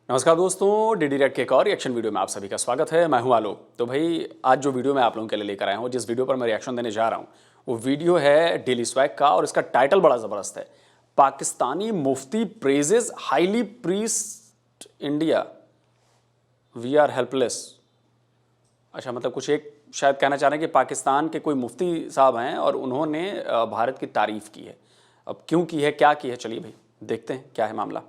नमस्कार दोस्तों, DD red के एक और रिएक्शन वीडियो में आप सभी का स्वागत है। मैं हूं आलोक। तो भाई आज जो वीडियो मैं आप लोगों के लिए लेकर आया हूं, जिस वीडियो पर मैं रिएक्शन देने जा रहा हूं, वो वीडियो है डेली स्वैग का और इसका टाइटल बड़ा जबरदस्त है। पाकिस्तानी मुफ्ती praises highly priest India, we are helpless. अच्छा, मतलब कुछ एक शायद कहना चाह रहे हैं कि पाकिस्तान के कोई मुफ्ती साहब हैं और उन्होंने भारत की तारीफ की है। अब क्यों की है, क्या की है, चलिए भाई देखते हैं क्या है मामला।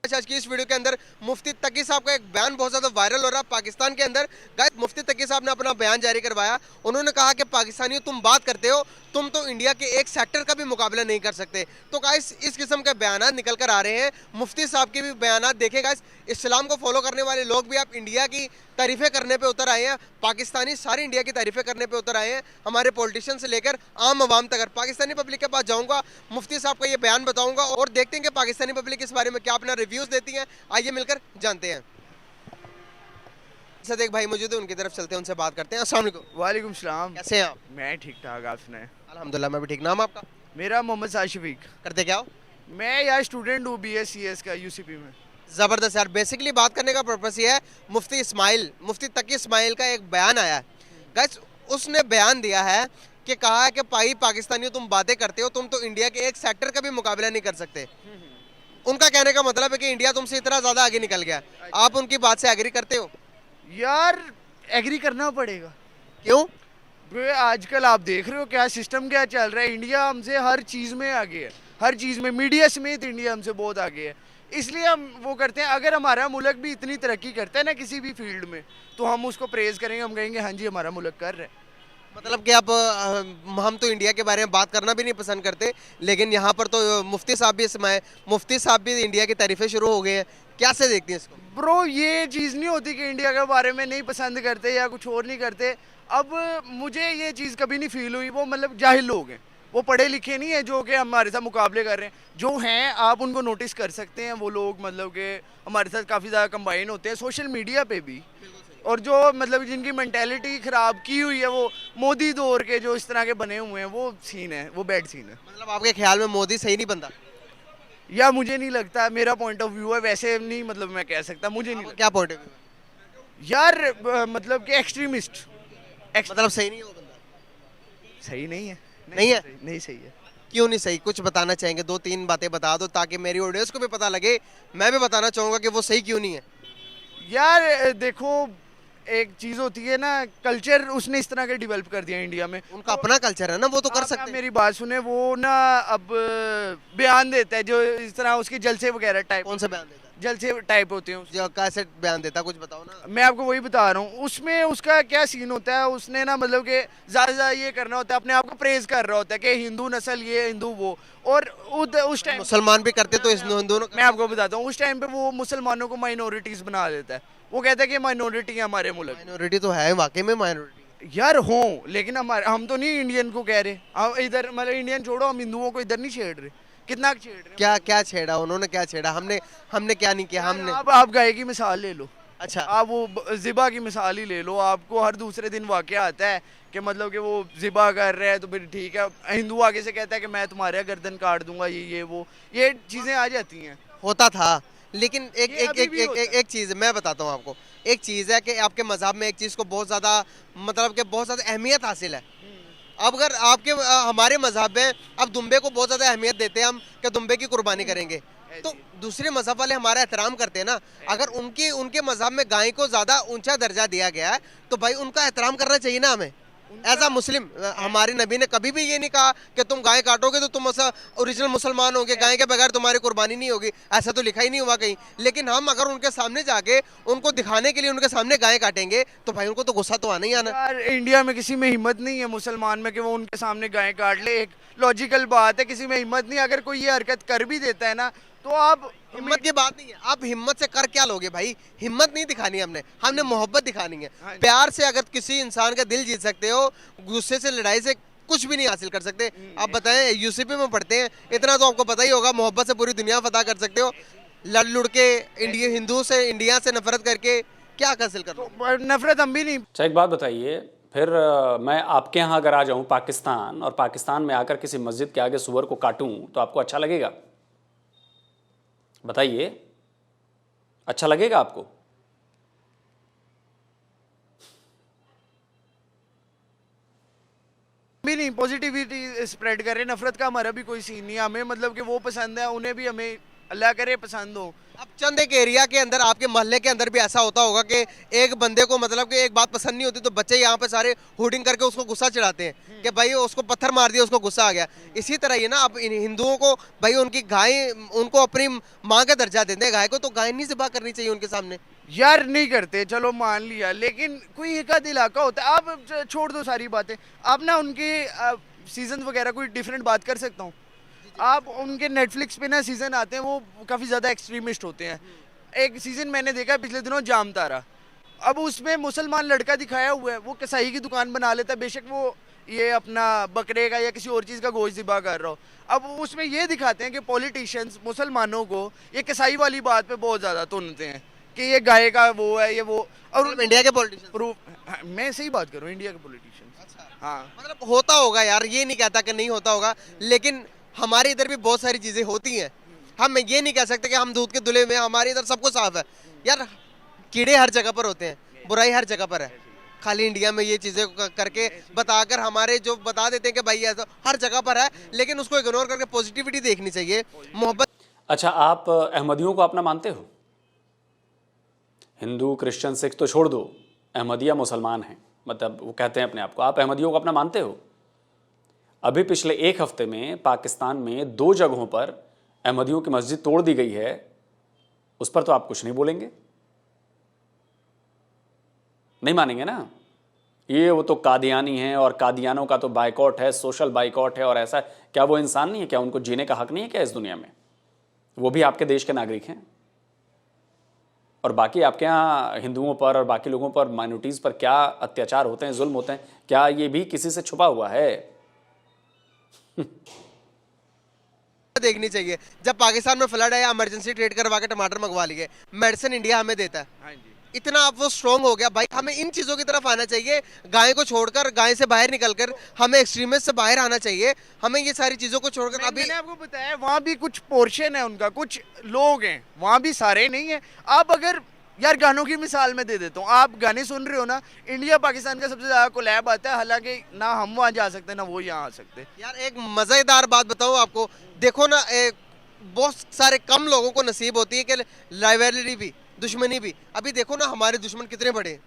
आज की इस वीडियो के अंदर मुफ्ती तकी साहब का एक बयान बहुत ज्यादा वायरल हो रहा है पाकिस्तान के अंदर। गाइस, मुफ्ती तकी साहब ने अपना बयान जारी करवाया। उन्होंने कहा कि पाकिस्तानियों, तुम बात करते हो, तुम तो इंडिया के एक सेक्टर का भी मुकाबला नहीं कर सकते। तो गाइस, इस किस्म के बयान निकल कर आ रहे हैं। मुफ्ती साहब के भी बयान देखे। गाइस, इस्लाम को फॉलो करने वाले लोग भी अब इंडिया की तारीफें करने पे उतर आए हैं। पाकिस्तानी सारी इंडिया की तारीफें करने पे उतर आए हैं, हमारे पॉलिटिशियन से लेकर आम आवाम तक। पाकिस्तानी पब्लिक के पास जाऊंगा, मुफ्ती साहब का ये बयान बताऊंगा और देखते हैं कि पाकिस्तानी पब्लिक इस बारे में क्या अपना रिव्यूज देती है। आइए मिलकर जानते हैं। सदेक भाई मौजूद है, उनकी तरफ चलते हैं, उनसे बात करते हैं। अस्सलाम वालेकुम। वालेकुम सलाम। कैसे हैं आप? मैं ठीक ठाक, आप सुनाएं? अल्हम्दुलिल्लाह, मैं भी ठीक। नाम आपका? मेरा मोहम्मद साशिफीक। करते क्या हो? मैं यार स्टूडेंट हूँ BScs का यूसीपी में। ज़बरदस्त यार। बेसिकली बात करने का पर्पस ये है, मुफ्ती तकी इस्माइल का एक बयान आया है। गाइस, उसने बयान दिया है कि कहा है कि भाई पाकिस्तानियों, तुम बातें करते हो, तुम तो इंडिया के एक सेक्टर का भी मुकाबला नहीं कर सकते। उनका कहने का मतलब है कि इंडिया तुमसे इतना ज़्यादा आगे निकल गया। आप उनकी बात से एग्री करते हो? यार एग्री करना पड़ेगा। क्यों? बे, आजकल आप देख रहे हो क्या सिस्टम क्या चल रहा है। इंडिया हमसे हर चीज़ में आगे है, हर चीज़ में, मीडिया समेत इंडिया हमसे बहुत आगे है। इसलिए हम वो करते हैं। अगर हमारा मुल्क भी इतनी तरक्की करता है ना किसी भी फील्ड में, तो हम उसको प्रेज़ करेंगे, हम कहेंगे हाँ जी हमारा मुल्क कर रहा है। मतलब कि अब हम तो इंडिया के बारे में बात करना भी नहीं पसंद करते, लेकिन यहाँ पर तो मुफ्ती साहब भी इंडिया की तारीफें शुरू हो गई हैं। क्या से देखती हैं इसको? ब्रो, ये चीज़ नहीं होती कि इंडिया के बारे में नहीं पसंद करते या कुछ और नहीं करते। अब मुझे ये चीज़ कभी नहीं फील हुई। वो मतलब जाहिल लोग हैं, वो पढ़े लिखे नहीं है जो कि हमारे साथ मुकाबले कर रहे हैं। जो हैं आप उनको नोटिस कर सकते हैं, वो लोग मतलब कि हमारे साथ काफ़ी ज़्यादा कंबाइन होते हैं सोशल मीडिया पे भी। और जो मतलब जिनकी मेंटेलिटी ख़राब की हुई है, वो मोदी दौर के जो इस तरह के बने हुए हैं, वो सीन है, वो बैड सीन है। मतलब आपके ख्याल में मोदी सही नहीं बनता? या मुझे नहीं लगता, मेरा पॉइंट ऑफ व्यू है, वैसे नहीं मतलब मैं कह सकता, मुझे नहीं लगता। क्या पॉइंट ऑफ व्यू है? यार मतलब कि एक्सट्रीमिस्ट, मतलब सही नहीं है वो बंदा? सही नहीं है। नहीं है? नहीं सही है। क्यों नहीं सही? कुछ बताना चाहेंगे, दो तीन बातें बता दो ताकि मेरी ऑडियंस को भी पता लगे। मैं भी बताना चाहूंगा कि वो सही क्यों नहीं है। यार देखो, एक चीज़ होती है ना, कल्चर उसने इस तरह के डेवलप कर दिया इंडिया में। उनका अपना कल्चर है ना, वो तो कर सकते हैं। मेरी बात सुने, वो ना अब बयान देता है जो इस तरह उसके जलसे वगैरह टाइप। कौन सा बयान देता है? जलसे टाइप होते हैं जो कैसे बयान देता है, कुछ बताओ ना। मैं आपको वही बता रहा हूँ। उसमें उसका क्या सीन होता है, उसने ना मतलब कि ज़्यादा ये करना होता है, अपने आप को प्रेज कर रहा होता है कि हिंदू नस्ल ये, हिंदू वो। और उस टाइम मुसलमान भी करते तो इस दोनों। मैं आपको बताता हूँ, उस टाइम पे वो मुसलमानों को माइनॉरिटीज़ बना देता है। वो कहता है कि माइनॉरिटी है हमारे मुल्क। माइनॉरिटी तो है, वाकई में माइनॉरिटी यार हो, लेकिन हम तो नहीं इंडियन को कह रहे। हम इधर मतलब इंडियन छोड़ो, हम हिंदुओं को इधर नहीं छेड़ रहे। कितना छेड़ रहे? क्या क्या छेड़ा उन्होंने? क्या छेड़ा? हमने क्या नहीं किया? हमने आप गाय की मिसाल ले लो। अच्छा, आप वो ज़िबा की मिसाल ही ले लो। आपको हर दूसरे दिन वाक़या आता है कि मतलब कि वो ज़िबा कर रहे हैं, तो फिर ठीक है, हिंदू आगे से कहता है कि मैं तुम्हारे गर्दन काट दूंगा, ये वो, ये चीज़ें आ जाती हैं। होता था, लेकिन एक ये एक अभी एक भी एक, होता एक, एक चीज़ मैं बताता हूँ आपको। एक चीज़ है कि आपके मज़हब में एक चीज़ को बहुत ज़्यादा, मतलब कि बहुत ज़्यादा अहमियत हासिल है। अब अगर आपके हमारे मज़हब में अब दुम्बे को बहुत ज़्यादा अहमियत देते हैं हम, कि दुम्बे की कुर्बानी करेंगे, तो दूसरे मज़हब वाले हमारा एहतराम करते हैं ना। अगर उनके मज़हब में गाय को ज़्यादा ऊंचा दर्जा दिया गया है, तो भाई उनका एहतराम करना चाहिए ना हमें एज अ मुस्लिम। हमारे नबी ने कभी भी ये नहीं कहा कि तुम गाय काटोगे तो तुम ओरिजिनल मुसलमान होगे, गाय के बगैर तुम्हारी कुर्बानी नहीं होगी। ऐसा तो लिखा ही नहीं हुआ कहीं। लेकिन हम अगर उनके सामने जाके उनको दिखाने के लिए उनके सामने गाय काटेंगे, तो भाई उनको तो गुस्सा तो आना ही आना। यार इंडिया में किसी में हिम्मत नहीं है मुसलमान में कि वो उनके सामने गाय काट ले। एक लॉजिकल बात है, किसी में हिम्मत नहीं। अगर कोई ये हरकत कर भी देता है ना, तो आप हिम्मत की बात नहीं है। आप हिम्मत से कर क्या लोगे भाई? हिम्मत नहीं दिखानी हमने मोहब्बत दिखानी है। प्यार से अगर किसी इंसान का दिल जीत सकते हो, गुस्से से, लड़ाई से कुछ भी नहीं हासिल कर सकते। आप बताएं, यूसीपी में पढ़ते हैं, इतना तो आपको पता ही होगा, मोहब्बत से पूरी दुनिया फतह कर सकते हो। लड़ लुड़ के इंडिया से नफरत करके क्या हासिल कर लो? तो नफरत हम भी नहीं। अच्छा, एक बात बताइए, फिर मैं आपके यहाँ अगर आ जाऊँ पाकिस्तान, और पाकिस्तान में आकर किसी मस्जिद के आगे सुअर को काटूँ, तो आपको अच्छा लगेगा? बताइए। अच्छा लगेगा आपको? भी नहीं, पॉजिटिविटी स्प्रेड करें, नफरत का हमारा भी कोई सीन नहीं है। हमें मतलब कि वो पसंद है, उन्हें भी हमें अल्लाह करे पसंद हो। अब चंद एक एरिया के अंदर आपके मोहल्ले के अंदर भी ऐसा होता होगा कि एक बंदे को मतलब कि एक बात पसंद नहीं होती तो बच्चे यहाँ पे सारे होर्डिंग करके उसको गुस्सा चढ़ाते हैं कि भाई उसको पत्थर मार दिया, उसको गुस्सा आ गया। इसी तरह ये ना अब इन हिंदुओं को भाई उनकी गाय, उनको अपनी माँ का दर्जा देते हैं गाय को, तो गाय नहीं ज़िबा करनी चाहिए उनके सामने। यार नहीं करते, चलो मान लिया, लेकिन कोई एक आध इलाका होता है। आप छोड़ दो सारी बातें, आप ना उनके सीजन वगैरह कोई डिफरेंट बात कर सकता हूँ। आप उनके नेटफ्लिक्स पे ना सीजन आते हैं, वो काफ़ी ज़्यादा एक्सट्रीमिस्ट होते हैं। एक सीजन मैंने देखा पिछले दिनों, जाम तारा। अब उसमें मुसलमान लड़का दिखाया हुआ है, वो कसाई की दुकान बना लेता है, बेशक वो ये अपना बकरे का या किसी और चीज़ का गोश्त ज़िबा कर रहा हो। अब उसमें ये दिखाते हैं कि पॉलिटिशियंस मुसलमानों को ये कसाई वाली बात पे बहुत ज़्यादा तुनते हैं कि ये गाय का वो है, ये वो। और मतलब इंडिया के पॉलिटिशियन प्रूफ, मैं सही बात कर रहा हूँ, इंडिया के पॉलिटिशियंस। अच्छा, हाँ, मतलब होता होगा यार, ये नहीं कहता कि नहीं होता होगा, लेकिन हमारे इधर भी बहुत सारी चीज़ें होती हैं। हम ये नहीं कह सकते कि हम दूध के धुले में, हमारे इधर सबको साफ है यार। कीड़े हर जगह पर होते हैं, बुराई हर जगह पर है। खाली इंडिया में ये चीज़ें करके बताकर हमारे जो बता देते हैं कि भाई ऐसा हर जगह पर है, लेकिन उसको इग्नोर करके पॉजिटिविटी देखनी चाहिए, मोहब्बत। अच्छा, आप अहमदियों को अपना मानते हो? हिंदू, क्रिश्चियन, सिख तो छोड़ दो, अहमदिया मुसलमान हैं, मतलब वो कहते हैं अपने आप को। आप अहमदियों को अपना मानते हो? अभी पिछले एक हफ्ते में पाकिस्तान में 2 जगहों पर अहमदियों की मस्जिद तोड़ दी गई है, उस पर तो आप कुछ नहीं बोलेंगे? नहीं मानेंगे ना? ये वो तो कादियानी हैं और कादियानों का तो बाइकॉट है, सोशल बाइकॉट है और ऐसा। क्या वो इंसान नहीं है? क्या उनको जीने का हक नहीं है क्या इस दुनिया में? वो भी आपके देश के नागरिक हैं। और बाकी आपके यहाँ हिंदुओं पर और बाकी लोगों पर, माइनॉरिटीज़ पर क्या अत्याचार होते हैं, जुल्म होते हैं, क्या ये भी किसी से छुपा हुआ है? देखनी चाहिए। जब पाकिस्तान में फ्लड आया, इमरजेंसी ट्रेड करवा के टमाटर मंगवा लिए, मेडिसिन इंडिया हमें देता है। हाँ जी। इतना अब वो स्ट्रॉन्ग हो गया भाई, हमें इन चीज़ों की तरफ आना चाहिए। गाय को छोड़कर, गाय से बाहर निकलकर हमें एक्सट्रीमिस्ट से बाहर आना चाहिए। हमें ये सारी चीज़ों को छोड़कर अभी मैंने आपको बताया, वहाँ भी कुछ पोर्शन है उनका, कुछ लोग हैं वहाँ भी, सारे नहीं है। आप अगर यार गानों की मिसाल में दे देता हूँ, आप गाने सुन रहे हो ना, इंडिया पाकिस्तान का सबसे ज़्यादा कोलैब आता है, हालांकि ना हम वहाँ जा सकते ना वो यहाँ आ सकते। यार एक मज़ेदार बात बताऊँ आपको, देखो ना, बहुत सारे कम लोगों को नसीब होती है कि राइवलरी भी, दुश्मनी भी। अभी देखो ना हमारे दुश्मन कितने बड़े हैं।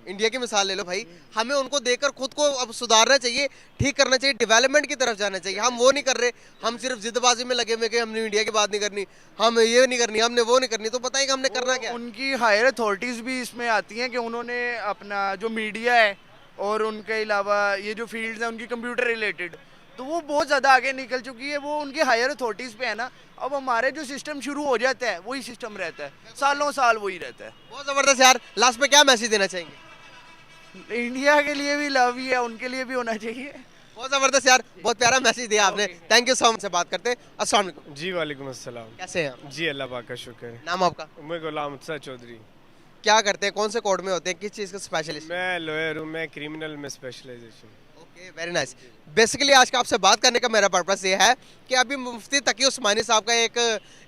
इंडिया की मिसाल ले लो भाई, हमें उनको देखकर खुद को अब सुधारना चाहिए, ठीक करना चाहिए, डेवलपमेंट की तरफ जाना चाहिए। हम वो नहीं कर रहे, हम सिर्फ जिदबाजी में लगे हुए कि हमने इंडिया की बात नहीं करनी, हम ये नहीं करनी, हमने वो नहीं करनी। तो बताइए कि हमने करना क्या। उनकी हायर अथॉरिटीज़ भी इसमें आती हैं कि उन्होंने अपना जो मीडिया है और उनके अलावा ये जो फील्ड्स हैं उनकी कंप्यूटर रिलेटेड, तो वो बहुत ज़्यादा आगे निकल चुकी है, वो उनकी हायर अथॉरिटीज़ पे है ना। अब हमारे जो सिस्टम शुरू हो जाता है वही सिस्टम रहता है, सालों साल वही रहता है। बहुत ज़बरदस्त यार। लास्ट में क्या मैसेज देना चाहेंगे? इंडिया के लिए भी लव ही है, उनके लिए भी होना चाहिए। बहुत ज़बरदस्त यार, बहुत प्यारा मैसेज दिया आपने। Thank you so much. से बात करते हैं। अस्सलाम वालेकुम। जी वालेकुम अस्सलाम। कैसे हैं आप? जी अल्लाह पाक का शुक्र है। नाम आपका? मैं गुलाम उत्सा चौधरी। क्या करते हैं, कौन से कोर्ट में होते हैं, किस चीज़ का स्पेशलिस्ट? मैं लॉयर हूँ, मैं क्रिमिनल में specialisation. Okay, very nice. Basically आज का आपसे बात करने का मेरा पर्पस ये है कि अभी मुफ्ती तकी उस्मानी साहब का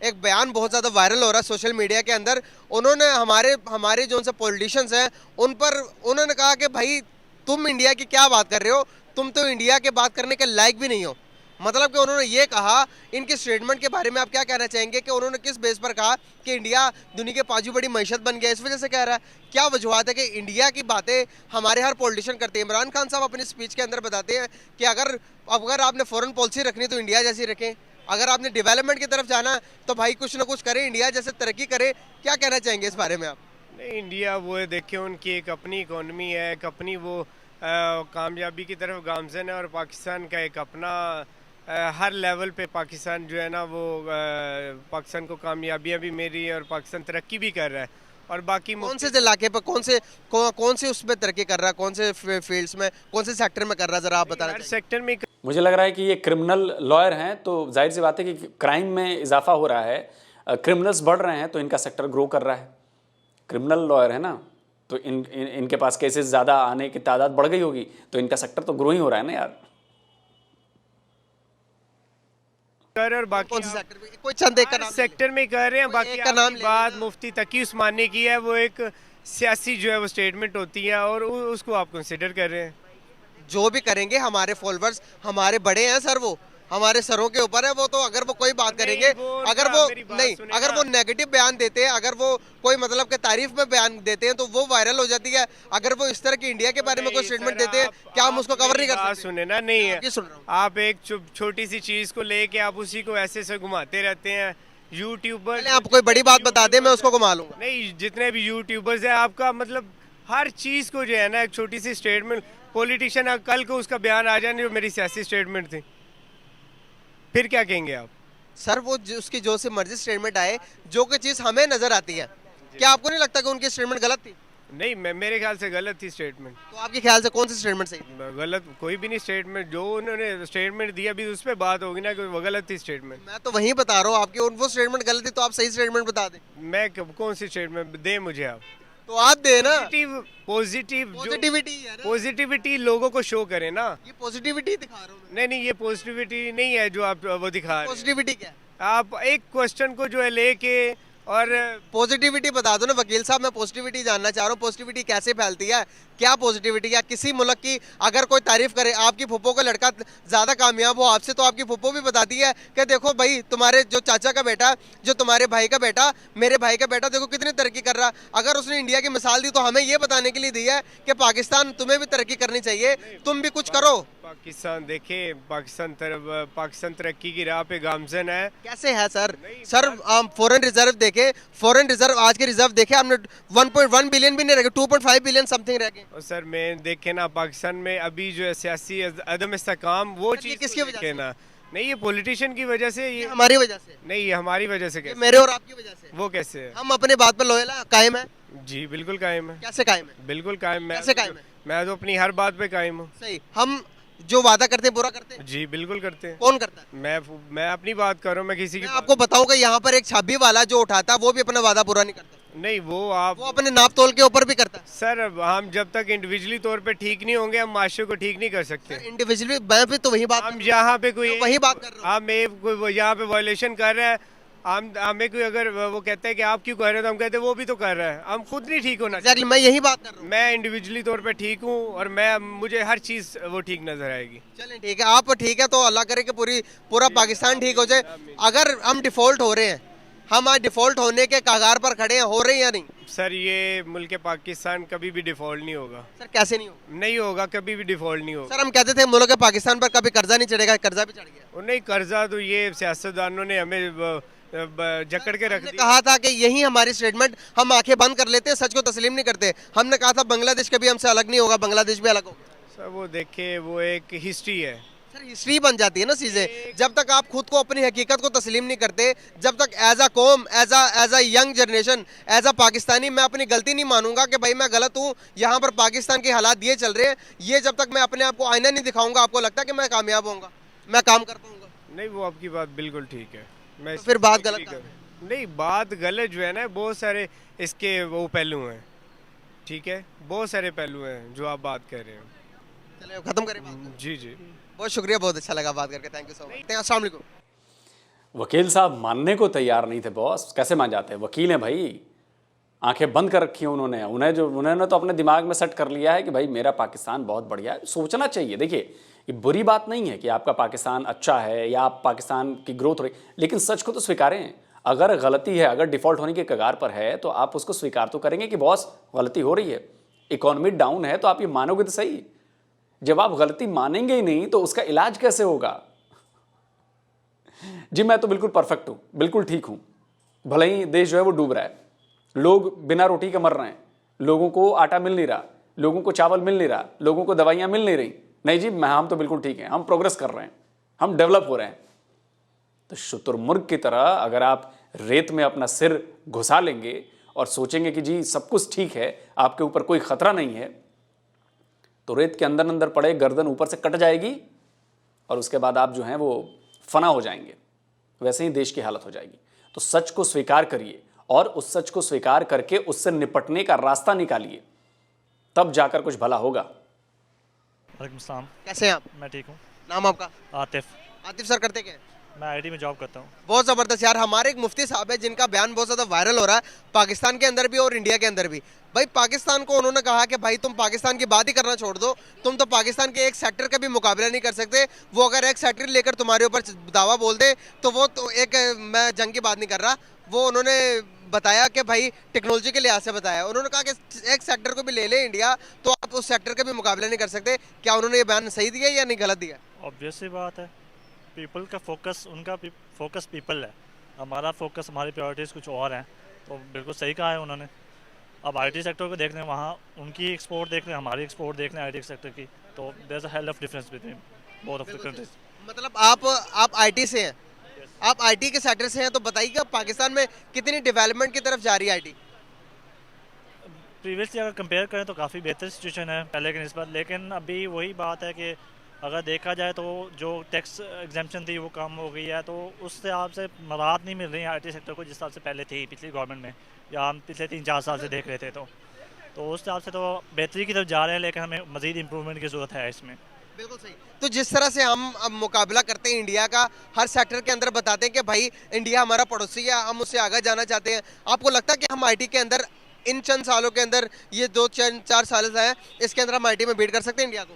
एक बयान बहुत ज़्यादा वायरल हो रहा है सोशल मीडिया के अंदर। उन्होंने हमारे जो उनसे पॉलिटिशियंस हैं उन पर उन्होंने कहा कि भाई तुम इंडिया की क्या बात कर रहे हो, तुम तो इंडिया के बात करने के लायक भी नहीं हो। मतलब कि उन्होंने ये कहा, इनके स्टेटमेंट के बारे में आप क्या कहना चाहेंगे कि उन्होंने किस बेस पर कहा कि इंडिया दुनिया के 5वीं बड़ी मईशत बन गया, इस वजह से कह रहा है? क्या वजूहत है कि इंडिया की बातें हमारे हर पॉलिटिशियन करते हैं? इमरान खान साहब अपनी स्पीच के अंदर बताते हैं कि अगर आपने फॉरेन पॉलिसी रखनी तो इंडिया जैसी रखें, अगर आपने डेवलपमेंट की तरफ जाना तो भाई कुछ ना कुछ करें, इंडिया जैसे तरक्की करे। क्या कहना चाहेंगे इस बारे में आप? नहीं, इंडिया वो है, देखिए उनकी एक अपनी इकोनॉमी है, एक अपनी वो कामयाबी की तरफ गामजन है, और पाकिस्तान का एक अपना हर लेवल पे पाकिस्तान जो है ना वो पाकिस्तान को कामयाबियाँ भी मिल रही है और पाकिस्तान तरक्की भी कर रहा है। और बाकी कौन से इलाके पर कौन से उसमें तरक्की कर रहा है, कौन से फील्ड्स में, कौन से सेक्टर में कर रहा है, जरा आप बताना हर चाहिए। सेक्टर में मुझे लग रहा है कि ये क्रिमिनल लॉयर हैं, तो जाहिर सी बात है कि क्राइम में इजाफा हो रहा है, क्रिमिनल्स बढ़ रहे हैं, तो इनका सेक्टर ग्रो कर रहा है। क्रिमिनल लॉयर है ना, तो इनके पास केसेस ज़्यादा आने की तादाद बढ़ गई होगी, तो इनका सेक्टर तो ग्रो ही हो रहा है ना यार। कर और बाकी कौन से सेक्टर में? कोई चंद एक का नाम सेक्टर में कर रहे हैं। कोई बाकी एक का नाम आपकी ले बात लेना। मुफ्ती तकी उस्मानी की है, वो एक सियासी जो है वो स्टेटमेंट होती है और उसको आप कंसिडर कर रहे हैं। जो भी करेंगे हमारे फॉलोअर्स हमारे बड़े हैं सर, वो हमारे सरों के ऊपर है वो, तो अगर वो कोई बात करेंगे, अगर वो नहीं, अगर वो नेगेटिव बयान देते हैं, अगर वो कोई मतलब के तारीफ में बयान देते हैं तो वो वायरल हो जाती है। अगर वो इस तरह की इंडिया के बारे में कोई स्टेटमेंट देते हैं, क्या हम उसको कवर नहीं कर सकते? सुने ना, नहीं है, ये सुन रहा हूँ। आप एक छोटी सी चीज को लेके आप उसी को ऐसे से घुमाते रहते हैं। यूट्यूबर, पहले आप कोई बड़ी बात बता दें, मैं उसको घुमा लूंगा। नहीं, जितने भी यूट्यूबर्स हैं आपका मतलब हर चीज को जो है ना एक छोटी सी स्टेटमेंट, पॉलिटिशियन कल को उसका बयान आ जाए जो मेरी सियासी स्टेटमेंट थी, फिर क्या कहेंगे आप? सर वो उसकी जो से मर्जी स्टेटमेंट आए, जो कोई चीज हमें नजर आती है, क्या आपको नहीं लगता कि उनकी स्टेटमेंट गलत थी? नहीं, मेरे ख्याल से गलत थी स्टेटमेंट। तो आपके ख्याल से कौन सी स्टेटमेंट सही थी? गलत कोई भी नहीं स्टेटमेंट, जो उन्होंने स्टेटमेंट दिया अभी उस पर बात होगी ना कि वो गलत थी स्टेटमेंट। मैं तो वही बता रहा हूँ, आपकी वो स्टेटमेंट गलत थी, तो आप सही स्टेटमेंट बता दें। मैं कौन सी स्टेटमेंट दें मुझे आप? तो आप दे ना, पॉजिटिविटी है ना, पॉजिटिविटी लोगों को शो करें ना। ये पॉजिटिविटी दिखा रहा हूँ मैं। नहीं, ये पॉजिटिविटी नहीं है जो आप वो दिखा रहे हैं। पॉजिटिविटी क्या है? आप एक क्वेश्चन को जो है लेके और पॉजिटिविटी बता दो ना वकील साहब, मैं पॉजिटिविटी जानना चाह रहा हूँ, पॉजिटिविटी कैसे फैलती है, क्या पॉजिटिविटी है? किसी मुल्क की अगर कोई तारीफ करे, आपकी फुप्पो का लड़का ज्यादा कामयाब हो आपसे, तो आपकी फुप्पो भी बताती है कि देखो भाई तुम्हारे जो चाचा का बेटा, जो तुम्हारे भाई का बेटा, मेरे भाई का बेटा देखो कितनी तरक्की कर रहा। अगर उसने इंडिया की मिसाल दी तो हमें ये बताने के लिए दी है कि पाकिस्तान तुम्हें भी तरक्की करनी चाहिए, तुम भी कुछ करो। पाकिस्तान देखे, पाकिस्तान तरक्की की राह पे गामजन है। कैसे है सर? सर फॉरेन रिजर्व देखे, फॉरेन रिजर्व आज के रिजर्व देखे हमने 1.1 बिलियन भी नहीं रह गए, 2.5 बिलियन समथिंग रह गए। और सर मैं देखे ना पाकिस्तान में अभी जो है सियासी अदम इस्तेकाम, वो सर, ये चीज़ किसकी वजह देखे ना। नहीं, ये पॉलिटिशियन की वजह से, ये हमारी वजह से, नहीं, ये हमारी वजह से। ये कैसे? मेरे और आपकी वजह से। वो कैसे है? हम अपने बात पर लोयल है, कायम है। जी बिल्कुल कायम है। कैसे कायम है? बिल्कुल कायम। कैसे कायम है? मैं तो अपनी हर बात पे कायम हूँ। सही, हम जो वादा करते हैं पूरा करते हैं। जी बिल्कुल करते हैं। कौन करता है? मैं अपनी बात कर रहा हूँ, मैं किसी की मैं आपको बताऊं कि यहाँ पर एक छाबी वाला जो उठाता है वो भी अपना वादा पूरा नहीं करता, नहीं, वो आप वो अपने नाप तोल के ऊपर भी करता है। सर हम जब तक इंडिविजुअली तौर पे ठीक नहीं होंगे, हम माशरे को ठीक नहीं कर सकते। इंडिविजुअली मैं भी तो वही बात हम यहाँ पे कोई वही बात कर रहा हूँ। हम कोई यहाँ पे वायलेशन कर रहे हैं, हमें कोई अगर वो कहता है कि आप क्यों कर रहे हो, तो हम कहते हैं वो भी तो कर रहा है, हम खुद नहीं ठीक होना चाहिए। एग्जैक्टली, मैं यही बात कर रहा हूँ। मैं इंडिविजुअली तौर पे ठीक हूँ और मुझे हर चीज़ वो ठीक नजर आएगी। चलें ठीक है, आप ठीक है तो अल्लाह करे कि पूरा पाकिस्तान ठीक हो जाए। अगर हम डिफॉल्ट हो रहे हैं, हम आज डिफॉल्ट होने के कगार पर खड़े हैं, हो रहे हैं या नहीं? सर ये मुल्क पाकिस्तान कभी भी डिफॉल्ट नहीं होगा। सर कैसे नहीं हो? नहीं होगा, कभी भी डिफॉल्ट नहीं होगा। सर हम कहते थे मुल्क पाकिस्तान पर कभी कर्जा नहीं चढ़ेगा, कर्जा भी चढ़ गया। और नहीं, कर्जा तो ये सियासतदानों ने हमें जकड़ के रख हमने दिया। कहा था कि यही हमारी स्टेटमेंट, हम आंखें बंद कर लेते हैं, सच को तस्लीम नहीं करते। हमने कहा था बांग्लादेश कभी हमसे अलग नहीं होगा, बांग्लादेश भी अलग होगा। सर वो देखे, वो एक हिस्ट्री है। सर हिस्ट्री बन जाती है ना चीजें, जब तक आप खुद को अपनी हकीकत को तस्लीम नहीं करते, जब तक एज अ कौम, as a young generation, as a Pakistani मैं अपनी गलती नहीं मानूंगा कि भाई मैं गलत हूँ, यहाँ पर पाकिस्तान के हालात ये चल रहे हैं, ये जब तक मैं अपने आप को आईना नहीं दिखाऊंगा, आपको लगता है कि मैं कामयाब होऊंगा, मैं काम कर पाऊंगा? नहीं, वो आपकी बात बिल्कुल ठीक है। मैं तो फिर बात इसमें गलत agree कहाँ कर- नहीं, बात गलत जो है ना, बहुत सारे इसके वो पहलू हैं। ठीक है, बहुत सारे पहलू हैं जो आप बात कर रहे हैं। चलिए खत्म करें बात को। जी जी। बहुत शुक्रिया, बहुत अच्छा लगा बात करके, थैंक यू सो मच। अस्सलाम वालेकुम। वकील साहब मानने को तैयार नहीं थे बॉस, कैसे मान जाते हैं? वकील हैं भाई, आंखें बंद कर रखी हैं उन्होंने। उन्होंने तो अपने दिमाग में सेट कर लिया है कि भाई मेरा पाकिस्तान बहुत बढ़िया है। सोचना चाहिए, देखिए ये बुरी बात नहीं है कि आपका पाकिस्तान अच्छा है या आप पाकिस्तान की ग्रोथ हो रही, लेकिन सच को तो स्वीकारें। अगर गलती है, अगर डिफॉल्ट होने के कगार पर है, तो आप उसको स्वीकार तो करेंगे कि बॉस गलती हो रही है, इकोनॉमी डाउन है, तो आप ये मानोगे तो सही। जब आप गलती मानेंगे ही नहीं तो उसका इलाज कैसे होगा? जी मैं तो बिल्कुल परफेक्ट हूं, बिल्कुल ठीक हूं, भले ही देश जो है वो डूब रहा है, लोग बिना रोटी के मर रहे हैं, लोगों को आटा मिल नहीं रहा, लोगों को चावल मिल नहीं रहा, लोगों को दवाइयां मिल नहीं रही। नहीं जी, हम तो बिल्कुल ठीक हैं, हम प्रोग्रेस कर रहे हैं, हम डेवलप हो रहे हैं। तो शुतुरमुर्ग की तरह अगर आप रेत में अपना सिर घुसा लेंगे और सोचेंगे कि जी सब कुछ ठीक है, आपके ऊपर कोई खतरा नहीं है, तो रेत के अंदर अंदर पड़े गर्दन ऊपर से कट जाएगी और उसके बाद आप जो हैं वो फना हो जाएंगे। वैसे ही देश की हालत हो जाएगी। तो सच को स्वीकार करिए और उस सच को स्वीकार करके उससे निपटने का रास्ता निकालिए, तब जाकर कुछ भला होगा। वालेकुम सलाम। कैसे हैं आप? मैं ठीक हूँ। नाम आपका? आतिफ। आतिफ सर करते क्या हैं? मैं आईटी में जॉब करता हूँ। बहुत ज़बरदस्त यार। हमारे एक मुफ्ती साहब है जिनका बयान बहुत ज़्यादा वायरल हो रहा है पाकिस्तान के अंदर भी और इंडिया के अंदर भी। भाई पाकिस्तान को उन्होंने कहा कि भाई तुम पाकिस्तान की बात ही करना छोड़ दो, तुम तो पाकिस्तान के एक सेक्टर का भी मुकाबला नहीं कर सकते। वो अगर एक सेक्टर लेकर तुम्हारे ऊपर दावा बोल दे तो वो तो एक, मैं जंग की बात नहीं कर रहा, वो उन्होंने बताया कि भाई टेक्नोलॉजी के लिहाज से बताया। उन्होंने कहा कि एक सेक्टर को भी ले ले इंडिया तो आप उस सेक्टर का भी मुकाबला नहीं कर सकते। क्या उन्होंने ये बयान सही दिया या नहीं गलत दिया? ऑब्वियस सी बात है, पीपल का फोकस, उनका फोकस पीपल है, हमारा फोकस, हमारी प्रायोरिटीज़ कुछ और हैं। तो बिल्कुल सही कहा है उन्होंने। अब आईटी सेक्टर को देख लें, वहाँ उनकी एक्सपोर्ट देख लें, हमारी एक्सपोर्ट देख लें आईटी सेक्टर की, तो there is a hell of difference between both of the countries. मतलब आप आईटी से हैं, आप आईटी के सेक्टर से हैं, तो बताइए पाकिस्तान में कितनी डेवलपमेंट की तरफ जा रही है आईटी? प्रीवियसली अगर कंपेयर करें तो काफ़ी बेहतर सिचुएशन है पहले के निस्बत, लेकिन अभी वही बात है कि अगर देखा जाए तो जो टैक्स एग्जाम्पशन थी वो कम हो गई है, तो उस हिसाब से मदद नहीं मिल रही है आईटी सेक्टर को जिस हिसाब से पहले थी पिछली गवर्नमेंट में, या हम पिछले 3-4 साल से देख रहे थे। तो उस हिसाब से तो बेहतरी की तरफ जा रहे हैं, लेकिन हमें मज़ीद इम्प्रूवमेंट की ज़रूरत है इसमें। बिल्कुल सही। तो जिस तरह से हम अब मुकाबला करते हैं इंडिया का, हर सेक्टर के अंदर बताते हैं कि भाई इंडिया हमारा पड़ोसी है, हम उससे आगे जाना चाहते हैं, आपको लगता है कि हम आईटी के अंदर इन चंद सालों के अंदर, ये 2-4 साल हैं, इसके अंदर हम आईटी में बीट कर सकते हैं इंडिया को?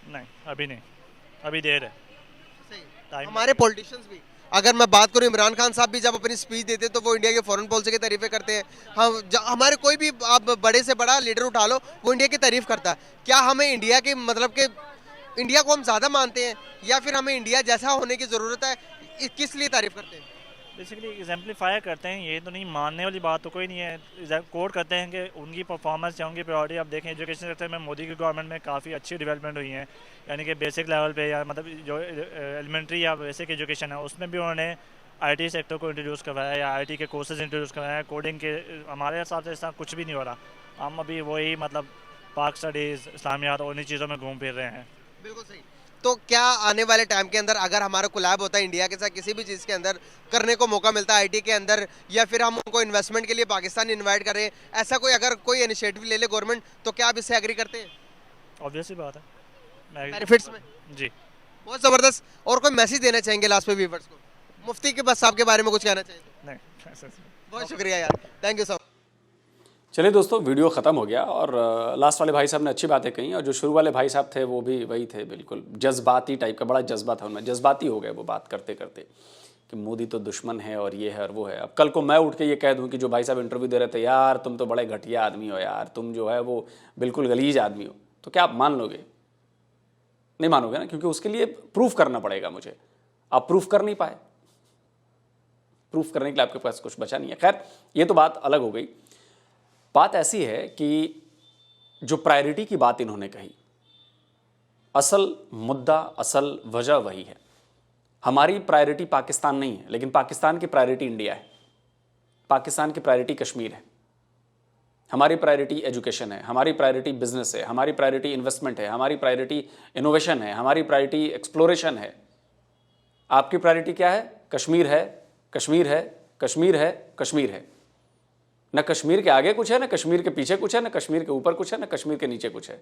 नहीं, अभी नहीं, अभी देर है। सही। हमारे पॉलिटिशियंस भी, अगर मैं बात करूं, इमरान खान साहब भी जब अपनी स्पीच देते हैं तो वो इंडिया के फॉरेन पॉलिसी की तारीफें करते हैं। हम हमारे कोई भी आप बड़े से बड़ा लीडर उठा लो, वो इंडिया की तारीफ करता है। क्या हमें इंडिया के मतलब के इंडिया को हम ज़्यादा मानते हैं या फिर हमें इंडिया जैसा होने की ज़रूरत है? किस लिए तारीफ करते हैं? बेसिकली एग्जाम्पलीफाई करते हैं, ये तो नहीं, मानने वाली बात तो कोई नहीं है। कोड करते हैं कि उनकी परफॉर्मेंस या उनकी प्रायोरिटी। आप देखें एजुकेशन सेक्टर में मोदी की गवर्नमेंट में काफ़ी अच्छी डेवलपमेंट हुई है, यानी कि बेसिक लेवल पे, या मतलब जो एलिमेंट्री या बेसिक एजुकेशन है उसमें भी उन्होंने आईटी सेक्टर को इंट्रोड्यूस करवाया या आईटी के कोर्सेज इंट्रोड्यूस करवाया। कोडिंग के हमारे हिसाब से ऐसा कुछ भी नहीं हो रहा, हम अभी वही मतलब पाक स्टडीज़, इस्लामियात और उन्हीं चीज़ों में घूम फिर रहे हैं। बिल्कुल सही। तो क्या आने वाले टाइम के अंदर अगर हमारा कोलैब होता है इंडिया के साथ किसी भी चीज़ के अंदर, करने को मौका मिलता है आईटी के अंदर, या फिर हम उनको इन्वेस्टमेंट के लिए पाकिस्तान इनवाइट करें, ऐसा कोई अगर कोई इनिशिएटिव ले ले गवर्नमेंट, तो क्या आप इससे एग्री करते हैं? ऑब्वियसली बात है, बेनिफिट्स में जी। बहुत ज़बरदस्त। और कोई मैसेज देना चाहेंगे लास्ट पे व्यूअर्स को? मुफ्ती के बस साहब के बारे में कुछ कहना चाहिए तो? नहीं, बहुत शुक्रिया यार, थैंक यू सो मच। चलिए दोस्तों, वीडियो ख़त्म हो गया और लास्ट वाले भाई साहब ने अच्छी बातें कही, और जो शुरू वाले भाई साहब थे वो भी वही थे, बिल्कुल जज्बाती टाइप का, बड़ा जज्बा था उनमें, जज्बाती हो गए वो बात करते करते कि मोदी तो दुश्मन है और ये है और वो है। अब कल को मैं उठ के ये कह दूं कि जो भाई साहब इंटरव्यू दे रहे थे, यार तुम तो बड़े घटिया आदमी हो यार, तुम जो है वो बिल्कुल गलीज आदमी हो, तो क्या आप मान लोगे? नहीं मानोगे ना, क्योंकि उसके लिए प्रूफ करना पड़ेगा मुझे। आप प्रूफ कर नहीं पाए, प्रूफ करने के लिए आपके पास कुछ बचा नहीं है। खैर, ये तो बात अलग हो गई। बात ऐसी है कि जो प्रायोरिटी की बात इन्होंने कही, असल मुद्दा, असल वजह वही है। हमारी प्रायोरिटी पाकिस्तान नहीं है, लेकिन पाकिस्तान की प्रायोरिटी इंडिया है, पाकिस्तान की प्रायोरिटी कश्मीर है, हमारी प्रायोरिटी एजुकेशन है, हमारी प्रायोरिटी बिजनेस है, हमारी प्रायोरिटी इन्वेस्टमेंट है, हमारी प्रायोरिटी इनोवेशन है, हमारी प्रायोरिटी एक्सप्लोरेशन है। आपकी प्रायोरिटी क्या है? कश्मीर है, कश्मीर है, कश्मीर है, कश्मीर है। न कश्मीर के आगे कुछ है, न कश्मीर के पीछे कुछ है, न कश्मीर के ऊपर कुछ है, न कश्मीर के नीचे कुछ है।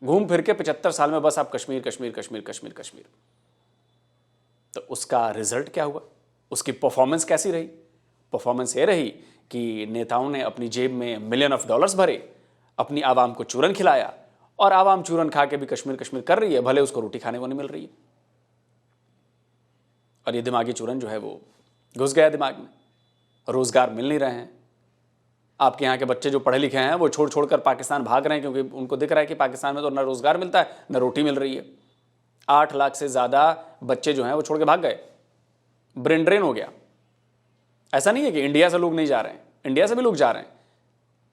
घूम फिर के 75 साल में बस आप कश्मीर कश्मीर कश्मीर कश्मीर कश्मीर। तो उसका रिजल्ट क्या हुआ? उसकी परफॉर्मेंस कैसी रही? परफॉर्मेंस ये रही कि नेताओं ने अपनी जेब में $मिलियन ऑफ डॉलर्स भरे, अपनी आवाम को चूरन खिलाया, और आवाम चूरन खा के भी कश्मीर कश्मीर कर रही है, भले उसको रोटी खाने को नहीं मिल रही है। और ये दिमागी चूरन जो है वो घुस गया दिमाग में। रोजगार मिल नहीं रहे हैं। आपके यहाँ के बच्चे जो पढ़े लिखे हैं वो छोड़ छोड़ कर पाकिस्तान भाग रहे हैं, क्योंकि उनको दिख रहा है कि पाकिस्तान में तो ना रोजगार मिलता है, ना रोटी मिल रही है। 8 लाख से ज़्यादा बच्चे जो हैं वो छोड़ के भाग गए। ब्रेन ड्रेन हो गया। ऐसा नहीं है कि इंडिया से लोग नहीं जा रहे हैं, इंडिया से भी लोग जा रहे हैं,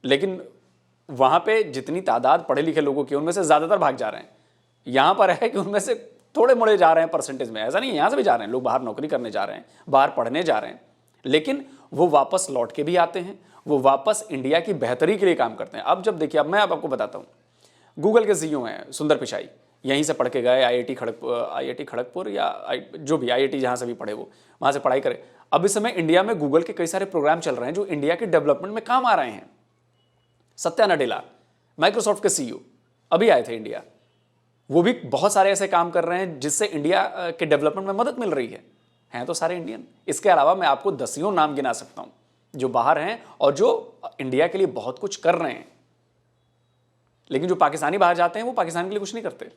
लेकिन वहाँ पे जितनी तादाद पढ़े लिखे लोगों की, उनमें से ज़्यादातर भाग जा रहे हैं। यहाँ पर है कि उनमें से थोड़े मोड़े जा रहे हैं परसेंटेज में। ऐसा नहीं है, यहाँ से भी जा रहे हैं लोग, बाहर नौकरी करने जा रहे हैं, बाहर पढ़ने जा रहे हैं, लेकिन वो वापस लौट के भी आते हैं, वो वापस इंडिया की बेहतरी के लिए काम करते हैं। अब जब देखिए, अब मैं आपको बताता हूँ, गूगल के CEO हैं सुंदर पिचाई, यहीं से पढ़ के गए IIT खड़गपुर या जो भी IIT जहाँ से भी पढ़े वो वहाँ से पढ़ाई करे। अब इस समय इंडिया में गूगल के कई सारे प्रोग्राम चल रहे हैं जो इंडिया के डेवलपमेंट में काम आ रहे हैं। सत्या नडेला माइक्रोसॉफ्ट के CEO अभी आए थे इंडिया, वो भी बहुत सारे ऐसे काम कर रहे हैं जिससे इंडिया के डेवलपमेंट में मदद मिल रही है। हैं तो सारे इंडियन। इसके अलावा मैं आपको दसियों नाम गिना सकता हूं जो बाहर हैं और जो इंडिया के लिए बहुत कुछ कर रहे हैं, लेकिन जो पाकिस्तानी बाहर जाते हैं वो पाकिस्तान के लिए कुछ नहीं करते।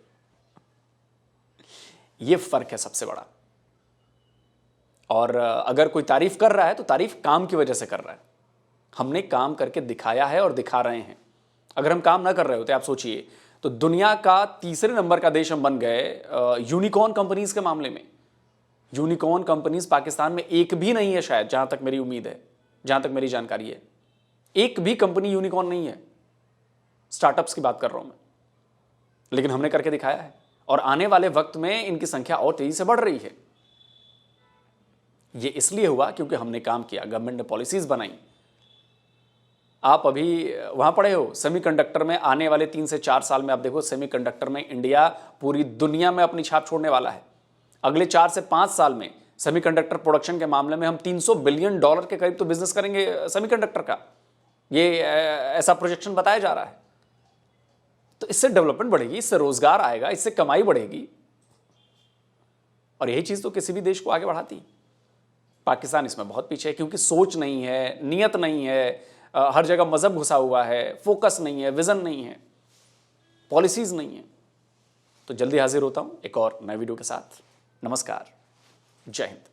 ये फर्क है सबसे बड़ा। और अगर कोई तारीफ कर रहा है तो तारीफ काम की वजह से कर रहा है। हमने काम करके दिखाया है और दिखा रहे हैं। अगर हम काम ना कर रहे होते, आप सोचिए, तो दुनिया का तीसरे नंबर का देश हम बन गए यूनिकॉर्न कंपनीज के मामले में। यूनिकॉर्न कंपनीज पाकिस्तान में एक भी नहीं है शायद, जहां तक मेरी उम्मीद है, जहां तक मेरी जानकारी है, एक भी कंपनी यूनिकॉर्न नहीं है। स्टार्टअप्स की बात कर रहा हूं मैं, लेकिन हमने करके दिखाया है और आने वाले वक्त में इनकी संख्या और तेजी से बढ़ रही है। यह इसलिए हुआ क्योंकि हमने काम किया, गवर्नमेंट ने पॉलिसीज बनाई। आप अभी वहां पढ़े हो सेमीकंडक्टर में, आने वाले 3 से 4 साल में आप देखो सेमीकंडक्टर में इंडिया पूरी दुनिया में अपनी छाप छोड़ने वाला है। अगले 4 से 5 साल में सेमीकंडक्टर प्रोडक्शन के मामले में हम $300 बिलियन के करीब तो बिजनेस करेंगे सेमीकंडक्टर का। ये ऐसा प्रोजेक्शन बताया जा रहा है। तो इससे डेवलपमेंट बढ़ेगी, इससे रोजगार आएगा, इससे कमाई बढ़ेगी और यही चीज तो किसी भी देश को आगे बढ़ाती। पाकिस्तान इसमें बहुत पीछे है क्योंकि सोच नहीं है, नियत नहीं है, हर जगह मजहब घुसा हुआ है, फोकस नहीं है, विजन नहीं है, पॉलिसीज नहीं है। तो जल्दी हाजिर होता हूं एक और नए वीडियो के साथ। नमस्कार, जय हिंद।